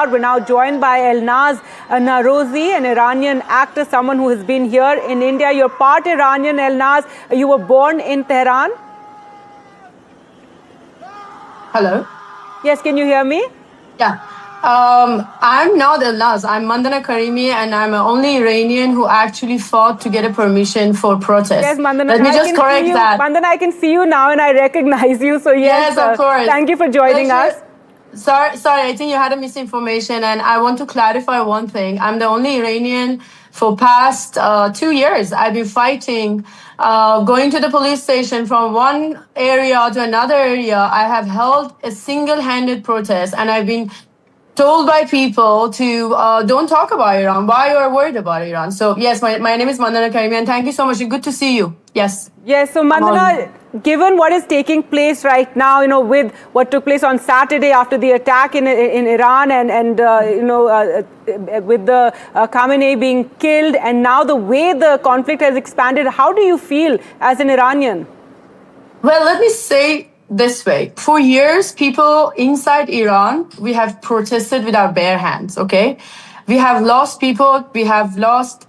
We're now joined by Elnaz Narozi, an Iranian actor, someone who has been here in India. You're part Iranian, Elnaz. You were born in Tehran. Hello. Yes, can you hear me? Yeah. I'm not Elnaz. I'm Mandana Karimi, and I'm the only Iranian who actually fought to get a permission for protest. Yes, Mandana. Let me just correct that. Mandana, I can see you now, and I recognize you. So yes, of course. Thank you for joining us. Sorry, I think you had a misinformation, and I want to clarify one thing. I'm the only Iranian for past 2 years. I've been fighting, going to the police station from one area to another area. I have held a single-handed protest, and I've been told by people to don't talk about Iran. Why you are worried about Iran? So yes, my name is Mandana Karimi, and thank you so much. Good to see you. Yes. Yes. So Mandana, given what is taking place right now, with what took place on Saturday after the attack in Iran, and with the Khamenei being killed, and now the way the conflict has expanded, how do you feel as an Iranian? Well, let me say this way. For years, people inside Iran, we have protested with our bare hands, okay? We have lost people, we have lost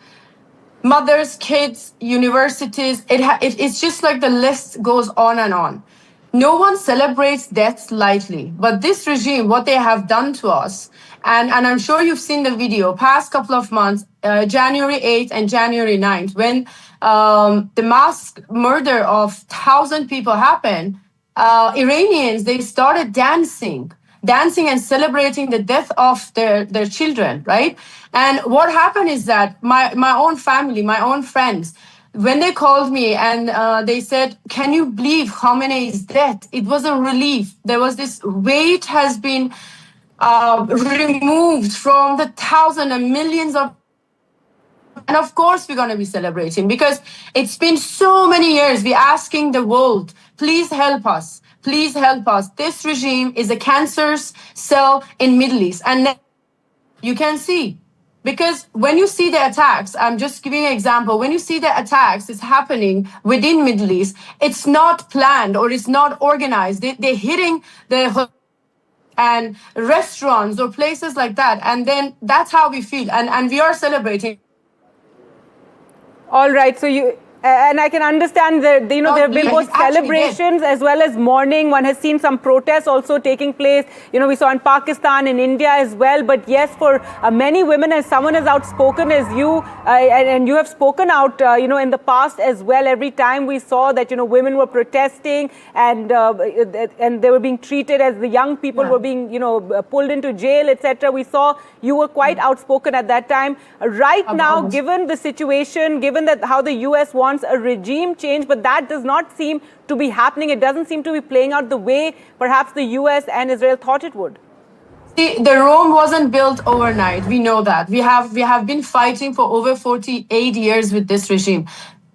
mothers, kids, universities. It's just like the list goes on and on. No one celebrates deaths lightly, but this regime, what they have done to us, and I'm sure you've seen the video, past couple of months, January 8th and January 9th, when the mass murder of 1,000 people happened, Iranians, they started dancing and celebrating the death of their children, right? And what happened is that my own family, my own friends, when they called me and they said, can you believe Khamenei's death? It was a relief. There was this weight has been removed from the thousands and millions of. And of course, we're going to be celebrating because it's been so many years. We're asking the world, please help us. Please help us. This regime is a cancerous cell in Middle East. And you can see, because when you see the attacks, I'm just giving an example. When you see the attacks is happening within Middle East, it's not planned or it's not organized. They're hitting the and restaurants or places like that. And then that's how we feel. And we are celebrating. All right, so and I can understand that there have been both celebrations as well as mourning. One has seen some protests also taking place. We saw in Pakistan, in India as well. But yes, for many women, as someone as outspoken as you, and you have spoken out, in the past as well. Every time we saw that women were protesting and they were being treated as the young people were being pulled into jail, etc. We saw you were quite outspoken at that time. Right now, given the situation, given that how the US wants a regime change, but that does not seem to be happening. It doesn't seem to be playing out the way perhaps the US and Israel thought it would. See, the Rome wasn't built overnight. We know that. We have been fighting for over 48 years with this regime.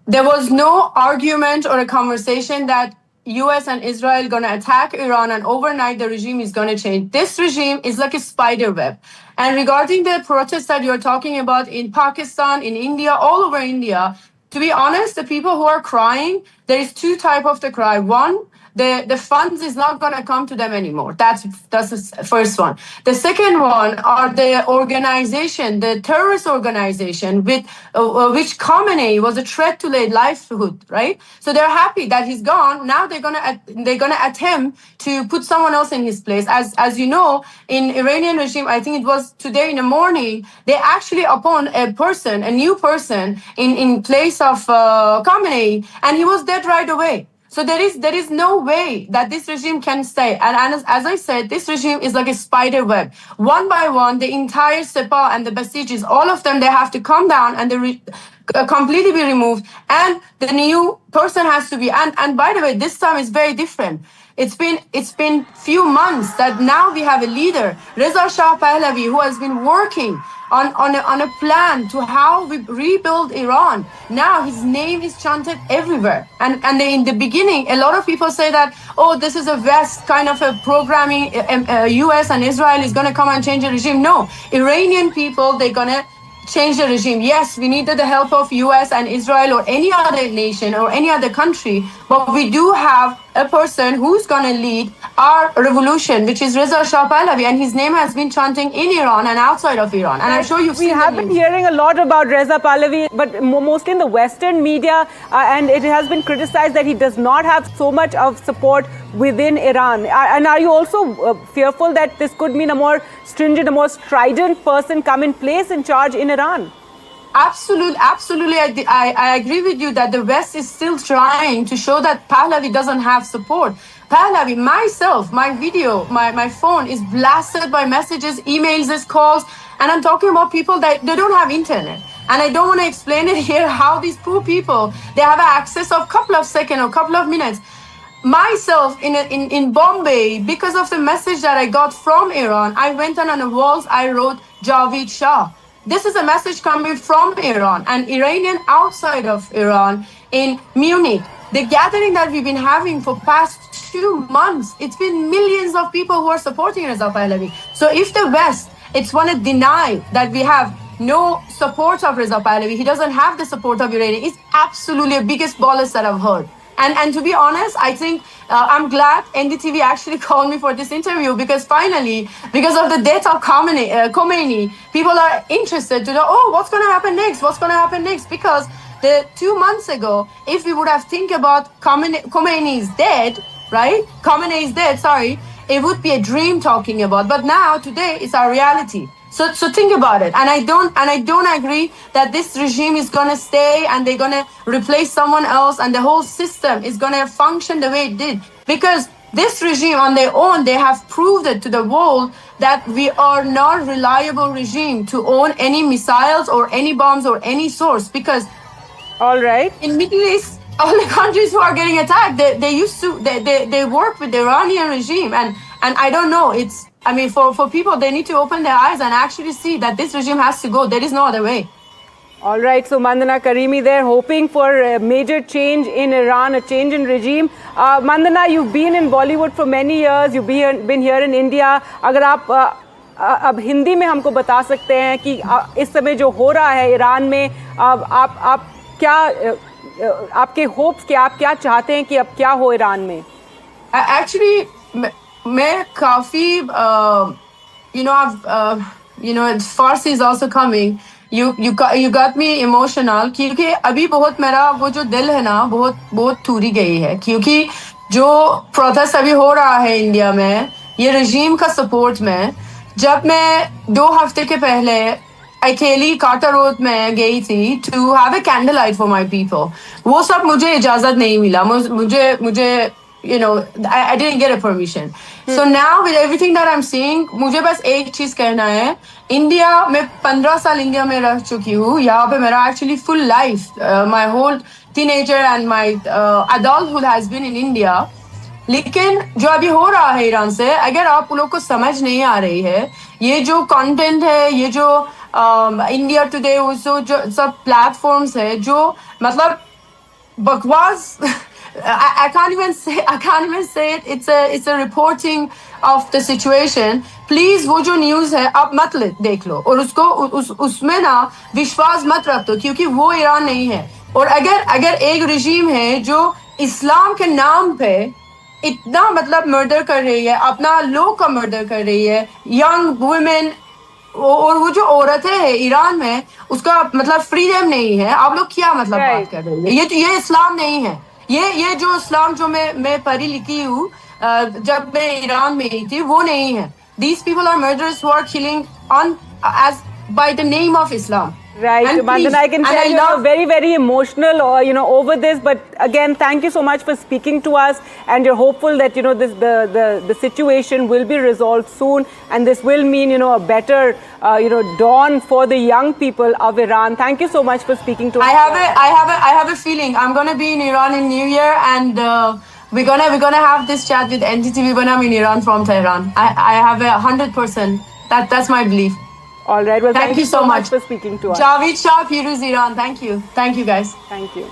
There was no argument or a conversation that US and Israel going to attack Iran and overnight the regime is going to change. This regime is like a spider web. And regarding the protests that you're talking about in Pakistan, in India, all over India, to be honest, the people who are crying, there is two types of the cry. One, the funds is not going to come to them anymore. That's the first one. The second one are the organization, the terrorist organization with which Khamenei was a threat to their livelihood, right? So they're happy that he's gone. Now they're gonna attempt to put someone else in his place. As you know, in Iranian regime, I think it was today in the morning, they actually appoint a new person in place of Khamenei, and he was dead right away. So there is no way that this regime can stay. And as I said, this regime is like a spider web. One by one, the entire Sepah and the Basijis, all of them, they have to come down and they completely be removed. And the new person has to be. And by the way, this time is very different. It's been few months that now we have a leader, Reza Shah Pahlavi, who has been working on a plan to how we rebuild Iran. Now his name is chanted everywhere. And in the beginning, a lot of people say that, oh, this is a West kind of a programming, US and Israel is going to come and change the regime. No, Iranian people, they're going to change the regime. Yes, we needed the help of US and Israel or any other nation or any other country, but we do have a person who's going to lead our revolution, which is Reza Shah Pahlavi, and his name has been chanting in Iran and outside of Iran. And I'm sure you've seen We have been hearing a lot about Reza Pahlavi, but mostly in the Western media, and it has been criticized that he does not have so much of support within Iran. And are you also fearful that this could mean a more stringent, a more strident person come in place in charge in Iran? Absolutely. I agree with you that the West is still trying to show that Pahlavi doesn't have support. Pahlavi, myself, my video, my phone is blasted by messages, emails, calls, and I'm talking about people that they don't have internet. And I don't want to explain it here how these poor people, they have access of a couple of seconds or couple of minutes. Myself in Bombay, because of the message that I got from Iran, I went on the walls, I wrote Javeed Shah. This is a message coming from Iran, an Iranian outside of Iran in Munich. The gathering that we've been having for past 2 months, it's been millions of people who are supporting Reza Pahlavi. So if the West, it's want to deny that we have no support of Reza Pahlavi, he doesn't have the support of Iranian, it's absolutely the biggest bollocks that I've heard. And to be honest, I think I'm glad NDTV actually called me for this interview, because finally, because of the death of Khamenei, people are interested to know, oh, what's going to happen next? What's going to happen next? Because 2 months ago, if we would have think about Khamenei is dead, right? Khamenei is dead, sorry, it would be a dream talking about. But now, today, it's our reality. So think about it. And I don't agree that this regime is going to stay and they're going to replace someone else and the whole system is going to function the way it did. Because this regime on their own, they have proved it to the world that we are not reliable regime to own any missiles or any bombs or any source. Because all right, in Middle East, all the countries who are getting attacked, they work with the Iranian regime. And I don't know, for people, they need to open their eyes and actually see that this regime has to go. There is no other way. All right, so Mandana Karimi there, hoping for a major change in Iran, a change in regime. Mandana, you've been in Bollywood for many years. You've been here in India. अगर आप अब हिंदी में हमको बता सकते हैं कि इस समय जो हो रहा है ईरान में, आप क्या आपके होप्स क्या, आप क्या चाहते हैं कि अब क्या हो ईरान में? Actually, मैं काफी Farsi is also coming. You got me emotional, क्योंकि अभी बहुत मेरा वो जो दिल है ना, बहुत टूटी गई है, क्योंकि जो प्रोटेस्ट अभी हो रहा है इंडिया में ये रजीम का सपोर्ट में, जब मैं 2 हफ्ते के पहले अकेली कार्टर रोड में गई थी to have a candle light for my people, वो सब मुझे इजाजत नहीं मिला, मुझे I didn't get a permission. So now with everything that I'm seeing, मुझे बस एक चीज कहना है, इंडिया में 15 साल इंडिया में रह चुकी हूँ, यहाँ पे मेरा actually full life, my whole teenager and my adulthood has been in India. लेकिन जो अभी हो रहा है ईरान से, अगर आप लोग को समझ नहीं आ रही है, ये जो कंटेंट है, ये जो इंडिया टुडे, जो सब प्लेटफॉर्म्स है, जो मतलब बकवास, I can't even say it. It's a reporting of the situation. Please वो जो न्यूज़ है आप मत देख लो और उसमें ना विश्वास मत रख दो, क्योंकि वो ईरान नहीं है. और अगर एक रिजीम है जो इस्लाम के नाम पे इतना मतलब मर्डर कर रही है, अपना लोग का मर्डर कर रही है, यंग वुमेन, और वो जो औरतें हैं ईरान में, उसका मतलब फ्रीडम नहीं है. आप लोग क्या मतलब बात कर रहे हैं? ये इस्लाम नहीं है. ये जो इस्लाम जो मैं पढ़ी लिखी हूँ जब मैं ईरान में थी, वो नहीं है. These people are murderers who are killing by the name of Islam. Right, Mandana, I can tell you're very, very emotional, over this. But again, thank you so much for speaking to us, and you're hopeful that the situation will be resolved soon, and this will mean a better dawn for the young people of Iran. Thank you so much for speaking to us. I have a feeling I'm gonna be in Iran in New Year, and we're gonna have this chat with NDTV when I'm in Iran from Tehran. I have 100%. That's my belief. All right. Well, thank you so much for speaking to us. Javeed Shah, Firuz Iran. Thank you. Thank you, guys. Thank you.